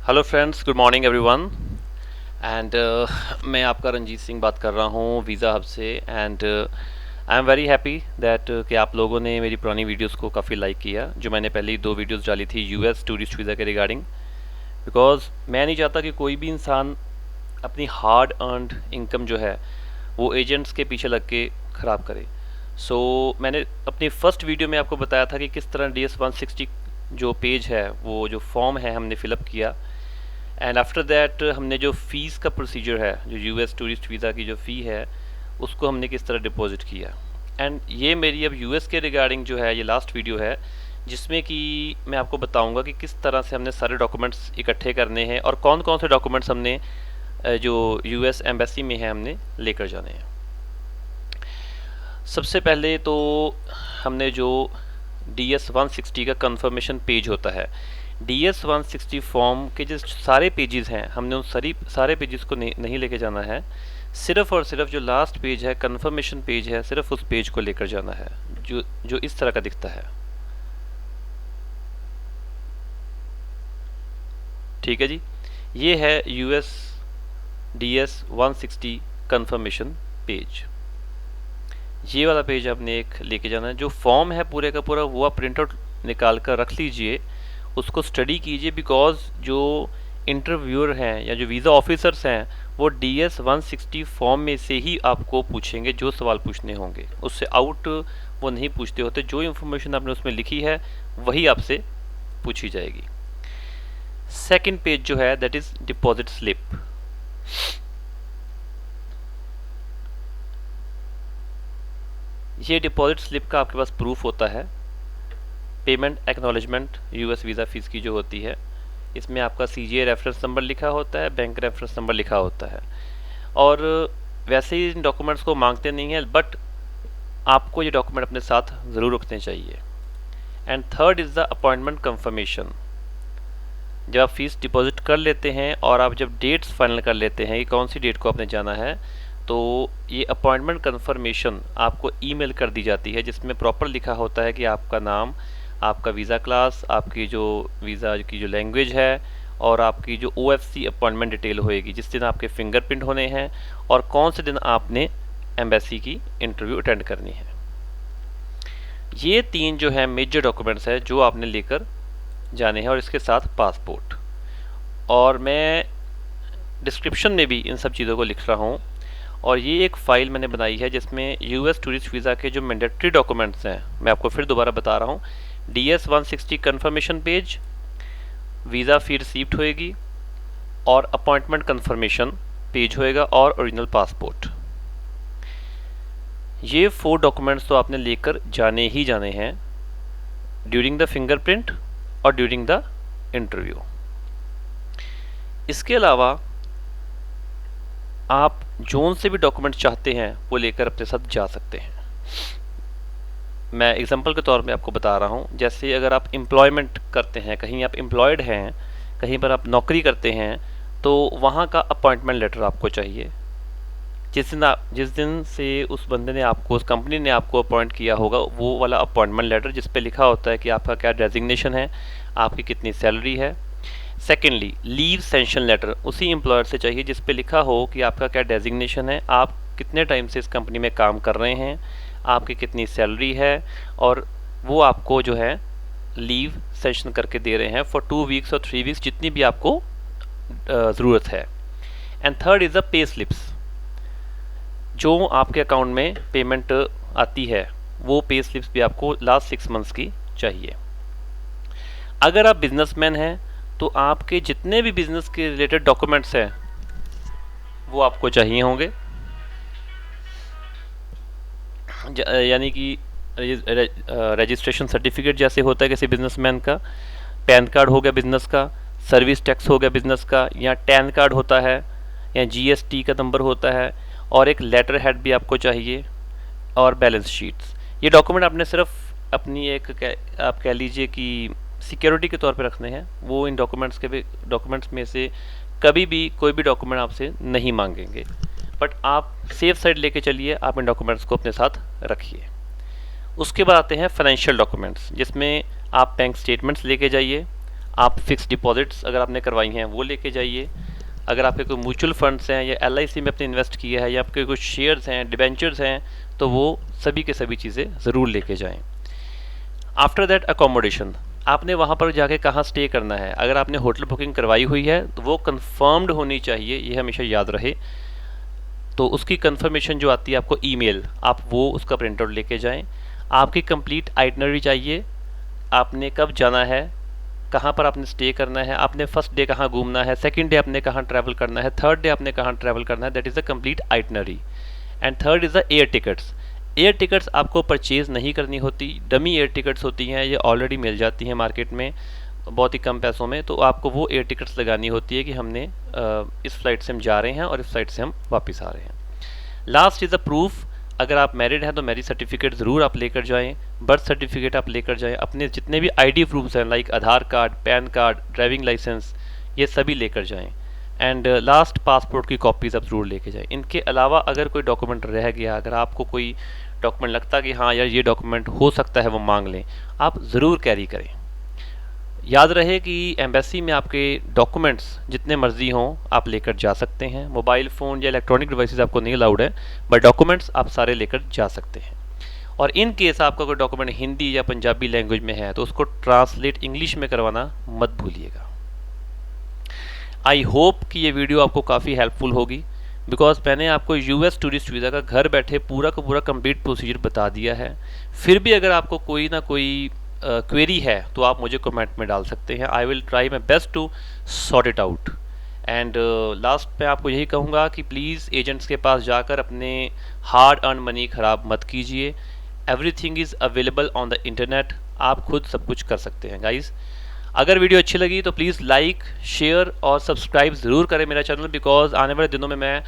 Hello friends, good morning everyone. And मैं आपका रंजीत सिंह बात कर रहा हूँ वीज़ा हब से। And I am very happy that कि आप लोगों ने मेरी पुरानी वीडियोस को काफ़ी लाइक किया, जो मैंने पहले ही 2 वीडियोस डाली थी यूएस टूरिस्ट वीज़ा के रिगार्डिंग। बिकॉज मैं नहीं चाहता कि कोई भी इंसान अपनी हार्ड अर्नड इनकम जो है वो एजेंट्स के पीछे लग के ख़राब करे। मैंने अपनी फर्स्ट वीडियो में आपको बताया था कि किस तरह DS-160 जो पेज है, वो जो फॉर्म है, हमने फिलअप किया। एंड आफ्टर दैट हमने जो फ़ीस का प्रोसीजर है, जो यूएस टूरिस्ट वीज़ा की जो फ़ी है, उसको हमने किस तरह डिपॉजिट किया। एंड ये मेरी अब यूएस के रिगार्डिंग जो है, ये लास्ट वीडियो है जिसमें कि मैं आपको बताऊंगा कि किस तरह से हमने सारे डॉक्यूमेंट्स इकट्ठे करने हैं और कौन कौन से डॉक्यूमेंट्स हमने जो यूएस एम्बेसी में है हमने लेकर जाने हैं। सबसे पहले तो हमने जो DS-160 का कंफर्मेशन पेज होता है, DS-160 फॉर्म के जो सारे पेजेस हैं, हमने उन सारे पेजेस को नहीं लेके जाना है। सिर्फ और सिर्फ जो लास्ट पेज है, कंफर्मेशन पेज है, सिर्फ उस पेज को लेकर जाना है, जो इस तरह का दिखता है। ठीक है जी, ये है US DS-160 कंफर्मेशन पेज। ये वाला पेज आपने एक लेके जाना है। जो फॉर्म है पूरे का पूरा, वो आप प्रिंट आउट निकाल कर रख लीजिए, उसको स्टडी कीजिए। बिकॉज जो इंटरव्यूअर हैं या जो वीज़ा ऑफिसर्स हैं, वो DS-160 फॉर्म में से ही आपको पूछेंगे जो सवाल पूछने होंगे, उससे आउट वो नहीं पूछते होते। जो इन्फॉर्मेशन आपने उसमें लिखी है वही आपसे पूछी जाएगी। सेकंड पेज जो है, दैट इज़ डिपॉजिट स्लिप। ये डिपॉजिट स्लिप का आपके पास प्रूफ होता है। Payment acknowledgement US visa fees की जो होती है, इसमें आपका CGA रेफरेंस नंबर लिखा होता है, बैंक रेफरेंस नंबर लिखा होता है। और वैसे ही इन डॉक्यूमेंट्स को मांगते नहीं हैं, बट आपको ये डॉक्यूमेंट अपने साथ ज़रूर रखने चाहिए। And third is the appointment confirmation. जब आप फीस डिपॉजिट कर लेते हैं और आप जब डेट्स फाइनल कर लेते हैं कि कौन सी डेट को आपने जाना है, तो ये अपॉइंटमेंट कंफर्मेशन आपको ईमेल कर दी जाती है, जिसमें प्रॉपर लिखा होता है कि आपका नाम, आपका वीज़ा क्लास, आपकी जो वीज़ा की जो लैंग्वेज है, और आपकी जो OFC अपॉइंटमेंट डिटेल होएगी, जिस दिन आपके फिंगरप्रिंट होने हैं और कौन से दिन आपने एम्बेसी की इंटरव्यू अटेंड करनी है। ये 3 जो है मेजर डॉक्यूमेंट्स है जो आपने लेकर जाने हैं, और इसके साथ पासपोर्ट। और मैं डिस्क्रिप्शन में भी इन सब चीज़ों को लिख रहा हूँ। और ये एक फ़ाइल मैंने बनाई है जिसमें यूएस टूरिस्ट वीज़ा के जो मैंडेटरी डॉक्यूमेंट्स हैं, मैं आपको फिर दोबारा बता रहा हूँ। DS-160 कंफर्मेशन पेज, वीज़ा फ़ी रिसीप्ट होएगी, और अपॉइंटमेंट कंफर्मेशन पेज होएगा, और ओरिजिनल पासपोर्ट। ये 4 डॉक्यूमेंट्स तो आपने लेकर जाने ही जाने हैं ड्यूरिंग द फिंगरप्रिंट और ड्यूरिंग द इंटरव्यू। इसके अलावा आप जोन से भी डॉक्यूमेंट चाहते हैं वो लेकर अपने साथ जा सकते हैं। मैं एग्जांपल के तौर पे आपको बता रहा हूँ। जैसे अगर आप एम्प्लॉयमेंट करते हैं, कहीं आप एम्प्लॉयड हैं, कहीं पर आप नौकरी करते हैं, तो वहाँ का अपॉइंटमेंट लेटर आपको चाहिए। जिस दिन से उस बंदे ने आपको, उस कंपनी ने आपको अपॉइंट किया होगा, वो वाला अपॉइंटमेंट लेटर जिस पे लिखा होता है कि आपका क्या डेजिग्नेशन है, आपकी कितनी सैलरी है। सेकेंडली, लीव सेंशन लेटर उसी एम्प्लॉयर से चाहिए जिस पे लिखा हो कि आपका क्या डेजिग्नेशन है, आप कितने टाइम से इस कंपनी में काम कर रहे हैं, आपकी कितनी सैलरी है, और वो आपको जो है लीव सेंशन करके दे रहे हैं फॉर 2 वीक्स और 3 वीक्स, जितनी भी आपको ज़रूरत है। And third is the pay slips. जो आपके अकाउंट में पेमेंट आती है, वो पे स्लिप्स भी आपको लास्ट 6 मंथ्स की चाहिए। अगर आप बिजनेसमैन हैं तो आपके जितने भी बिजनेस के रिलेटेड डॉक्यूमेंट्स हैं वो आपको चाहिए होंगे। यानी कि रजिस्ट्रेशन सर्टिफिकेट जैसे होता है किसी बिजनेसमैन का, पैन कार्ड हो गया बिजनेस का, सर्विस टैक्स हो गया बिजनेस का, या टैन कार्ड होता है, या GST का नंबर होता है, और एक लेटर हेड भी आपको चाहिए, और बैलेंस शीट्स। ये डॉक्यूमेंट आपने सिर्फ अपनी आप कह लीजिए कि सिक्योरिटी के तौर पे रखने हैं। वो इन डॉक्यूमेंट्स में से कभी भी कोई भी डॉक्यूमेंट आपसे नहीं मांगेंगे, बट आप सेफ साइड लेके चलिए, आप इन डॉक्यूमेंट्स को अपने साथ रखिए। उसके बाद आते हैं फाइनेंशियल डॉक्यूमेंट्स, जिसमें आप बैंक स्टेटमेंट्स लेके जाइए, आप फिक्स डिपॉजिट्स अगर आपने करवाई हैं वो लेके जाइए। अगर आपके कोई म्यूचुअल फंड्स हैं या LIC में आपने इन्वेस्ट किया है या आपके कुछ शेयर्स हैं, डिबेंचर्स हैं, तो वो सभी के सभी चीज़ें ज़रूर लेके जाएं। आफ्टर दैट अकोमोडेशन, आपने वहाँ पर जाके कहाँ स्टे करना है। अगर आपने होटल बुकिंग करवाई हुई है तो वो कंफर्म्ड होनी चाहिए, ये हमेशा याद रहे। तो उसकी कंफर्मेशन जो आती है आपको ईमेल, आप वो उसका प्रिंट आउट लेके जाएं। आपकी कंप्लीट आइटनरी चाहिए, आपने कब जाना है, कहाँ पर आपने स्टे करना है, आपने फर्स्ट डे कहाँ घूमना है, सेकंड डे आपने कहाँ ट्रैवल करना है, थर्ड डे आपने कहाँ ट्रैवल करना है, that is the complete itinerary. And third is the air tickets. Air tickets आपको परचेज़ नहीं करनी होती, डमी एयर टिकट्स होती हैं, ये ऑलरेडी मिल जाती हैं मार्केट में बहुत ही कम पैसों में। तो आपको वो एयर टिकट्स लगानी होती है कि हमने इस फ्लाइट से हम जा रहे हैं और इस फ्लाइट से हम वापस आ रहे हैं। लास्ट इज़ अ प्रूफ, अगर आप मैरिड हैं तो मैरिज सर्टिफिकेट ज़रूर आप लेकर जाएं, बर्थ सर्टिफिकेट आप लेकर जाएं, अपने जितने भी ID प्रूफ्स हैं like Aadhaar card, PAN card, driving licence, ये सभी लेकर जाएं। एंड लास्ट पासपोर्ट की कॉपीज़ आप ज़रूर लेके जाएं। इनके अलावा अगर कोई डॉक्यूमेंट रह गया, अगर आपको कोई डॉक्यूमेंट लगता कि हाँ यार ये डॉक्यूमेंट हो सकता है वो मांग लें, आप ज़रूर कैरी करें। याद रहे कि एम्बेसी में आपके डॉक्यूमेंट्स जितने मर्जी हों आप लेकर जा सकते हैं। मोबाइल फ़ोन या इलेक्ट्रॉनिक डिवाइसेस आपको नहीं अलाउड है, बट डॉक्यूमेंट्स आप सारे लेकर जा सकते हैं। और इन केस आपका कोई डॉक्यूमेंट हिंदी या पंजाबी लैंग्वेज में है तो उसको ट्रांसलेट इंग्लिश में करवाना मत भूलिएगा। आई होप कि ये वीडियो आपको काफ़ी हेल्पफुल होगी, बिकॉज मैंने आपको US टूरिस्ट वीज़ा का घर बैठे पूरा का पूरा कंप्लीट प्रोसीजर बता दिया है। फिर भी अगर आपको कोई ना कोई क्वेरी है तो आप मुझे कमेंट में डाल सकते हैं। I will try my best to sort it out. And last पे आपको यही कहूँगा कि प्लीज़ एजेंट्स के पास जाकर अपने हार्ड अर्न मनी ख़राब मत कीजिए। Everything is available on the internet, आप खुद सब कुछ कर सकते हैं गाइज़। अगर वीडियो अच्छी लगी तो प्लीज़ लाइक, शेयर और सब्सक्राइब ज़रूर करें मेरा चैनल, बिकॉज आने वाले दिनों में मैं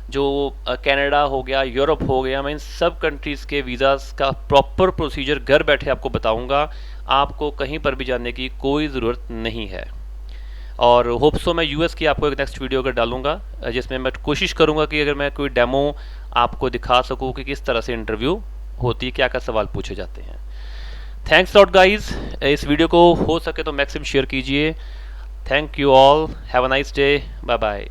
जो कनाडा हो गया, यूरोप हो गया, मैं इन सब कंट्रीज़ के वीज़ाज़ का प्रॉपर प्रोसीजर घर बैठे आपको बताऊंगा। आपको कहीं पर भी जाने की कोई ज़रूरत नहीं है। और होप सो मैं US की आपको एक नेक्स्ट वीडियो अगर डालूंगा जिसमें मैं कोशिश करूंगा कि अगर मैं कोई डेमो आपको दिखा सकूं कि किस तरह से इंटरव्यू होती है, क्या क्या सवाल पूछे जाते हैं। Thanks lot guys. इस वीडियो को हो सके तो मैक्सिमम शेयर कीजिए। Thank you all, have a nice day, bye bye.